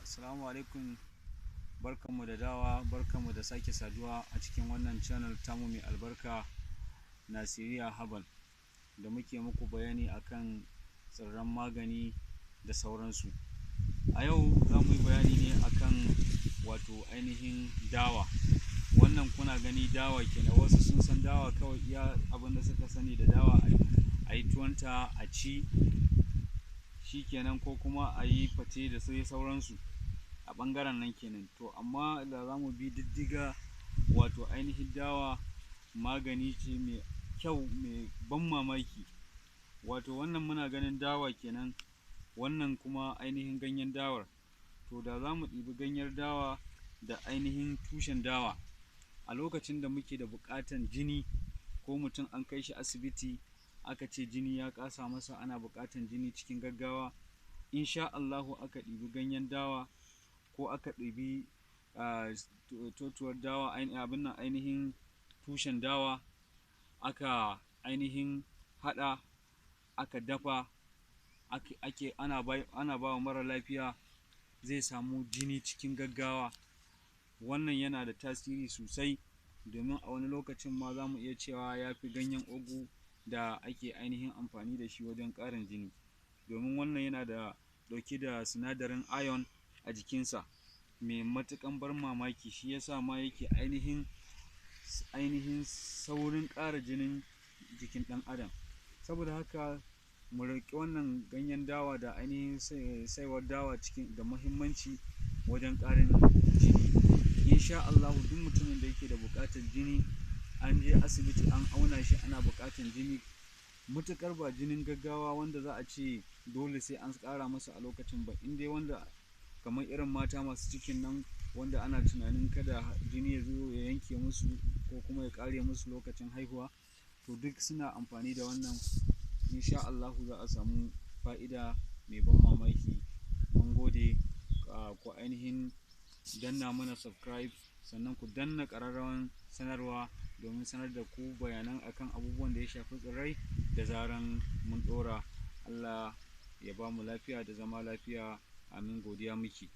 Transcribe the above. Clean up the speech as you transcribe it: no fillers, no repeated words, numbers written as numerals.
Assalamu alaikum, barkanmu da dawa, barkanmu da sake saduwa a cikin wannan channel tamu mai albarka Nasiriya Herbal, da muke muku bayani akan tsirran magani da sauransu. A yau za mu yi bayani ne akan wato ainihin dawa. Wannan kuna gani dawa kenan, wasu sun san dawa kawai iya abinda suka sani da dawa a yi tuwonta a ci shi kenan, ko kuma a yi fate da sai sauransu a ɓangaren nan kenan. To amma da za mu bi diddiga, wato ainihin dawa magani ce mai kyau, mai ban mamaki. Wato wannan muna ganin dawa kenan, wannan kuma ainihin ganyen dawar. To da za mu ɗibi ganyen dawa da ainihin tushen dawa a lokacin da muke da buƙatan jini, ko mutum an kai shi asibiti aka ce jini ya ƙasa masa, ana buƙatan jini cikin gaggawa, insha Allahu aka ɗibi ganyen dawa ko aka ɗibi totuwar dawa, abin nan ainihin tushen dawa, aka ainihin haɗa, aka dafa, ana ba wa mara lafiya, zai samu jini cikin gaggawa. Wannan yana da tasiri sosai, domin a wani lokacin ma za mu iya cewa ya fi ganyen ugu da ake ainihin amfani da shi wajen ƙarin jini, domin wannan yana da ɗauke da sinadarin iron a jikinsa mai matuƙan ban mamaki. Shi yasa ma yake ainihin saurin ƙara jinin jikin ɗan adam. Saboda haka mu riƙi wannan ganyen dawa da ainihin saiwar dawa da muhimmanci wajen ƙarin jini. Insha Allahu duk mutumin da yake da buƙatar jini, an je asibiti an auna shi, ana buƙatar jini, matuƙar ba jinin gaggawa wanda za a ce dole sai an ƙara masa a lokacin ba, in dai wanda kamar irin mata masu cikin nan, wanda ana tunanin kada jini ya zo ya yanke musu ko kuma ya ƙare musu lokacin haihuwa, to duk suna amfani da wannan. Insha Allahu za a samu fa'ida mai ban mamaki. Mun gode. Ku ainihin danna mana subscribe, sannan ku danna ƙararrawan sanarwa domin sanar da ku bayanan akan abubuwan da ya shafi tsirrai da zaran mun ɗora. Allah ya ba mu lafiya da zama lafiya. Amin. Godiya muke.